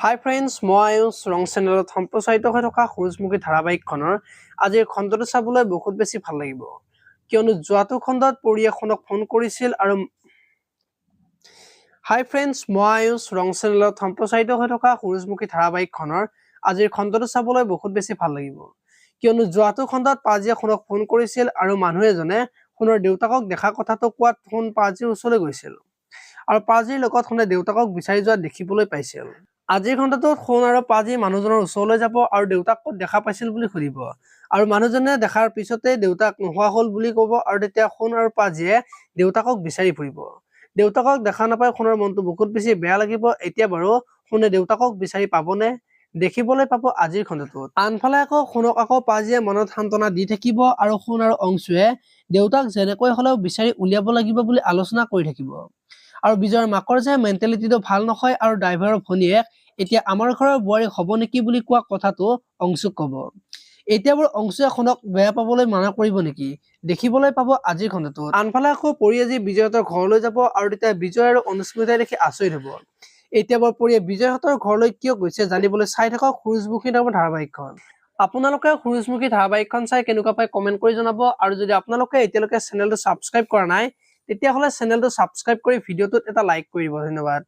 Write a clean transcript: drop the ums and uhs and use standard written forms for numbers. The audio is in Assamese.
হাই ফ্ৰেণ্ডছ, মই আয়ুষ ৰং চেনেলত সম্প্ৰচাৰিত হৈ থকা সূৰুযমুখী ধাৰাবাহিকখনৰ আজিৰ খণ্ডটো চাবলৈ বহুত বেছি ভাল লাগিব, কিয়নো যোৱাটো খণ্ডত পৰি এখনক ফোন কৰিছিল আৰু হাই ফ্ৰেণ্ডছ, মই আয়ুষ ৰং চেনেলত সম্প্ৰচাৰিত হৈ থকা সূৰুযমুখী ধাৰাবাহিকখনৰ আজিৰ খণ্ডটো চাবলৈ বহুত বেছি ভাল লাগিব, কিয়নো যোৱাটো খণ্ডত পাজিয়ে সোণক ফোন কৰিছিল আৰু মানুহ এজনে সোণৰ দেউতাকক দেখা কথাটো কোৱাত সোণ পাজিৰ ওচৰলৈ গৈছিল আৰু পাজিৰ লগত সোণে দেউতাকক বিচাৰি যোৱা দেখিবলৈ পাইছিল। আজিৰ ঘণ্টাটোত সোণ আৰু পাজি মানুহজনৰ ওচৰলৈ যাব আৰু দেউতাক ক'ত দেখা পাইছিল বুলি সুধিব আৰু মানুহজনে দেখাৰ পিছতে দেউতাক নোহোৱা হ'ল বুলি ক'ব আৰু তেতিয়া সোণ আৰু পাজিয়ে দেউতাকক বিচাৰি ফুৰিব। দেউতাকক দেখা নাপাই সোণৰ মনটো বহুত বেছি বেয়া লাগিব। এতিয়া বাৰু সোণে দেউতাকক বিচাৰি পাবনে, দেখিবলৈ পাব আজিৰ খণ্ডটোত। আনফালে আকৌ সোণক আকৌ পাজিয়ে মনত সান্তনা দি থাকিব আৰু সোণ আৰু অংশুৱে দেউতাক যেনেকৈ হ'লেও বিচাৰি উলিয়াব লাগিব বুলি আলোচনা কৰি থাকিব আৰু বিজয়ৰ মাকৰ যে মেণ্টেলিটিটো ভাল নহয় আৰু ড্ৰাইভাৰৰ ভনীয়েক এতিয়া আমাৰ ঘৰৰ বোৱাৰী হ'ব নেকি বুলি কোৱা কথাটো অংশুক ক'ব। এতিয়া বাৰু অংশুৱে সোণক বেয়া পাবলৈ মানা কৰিব নেকি, দেখিবলৈ পাব আজিৰ খণ্ডটোত। আনফালে আকৌ পৰি আজি বিজয়হঁতৰ ঘৰলৈ যাব আৰু তেতিয়া বিজয় আৰু অনুস্মিতাই দেখি আচৰিত হ'ব। এতিয়া বাৰু পৰিয়ে বিজয়হঁতৰ ঘৰলৈ কিয় গৈছে জানিবলৈ চাই থাকক সূৰুযমুখী নামৰ ধাৰাবাহিকখন। আপোনালোকে সূৰুযমুখী ধাৰাবাহিকখন চাই কেনেকুৱা পাই কমেণ্ট কৰি জনাব আৰু যদি আপোনালোকে এতিয়ালৈকে চেনেলটো ছাবস্ক্ৰাইব কৰা নাই তেতিয়াহ'লে চেনেলটো ছাবস্ক্ৰাইব কৰি ভিডিঅ'টোত এটা লাইক কৰি দিব। ধন্যবাদ।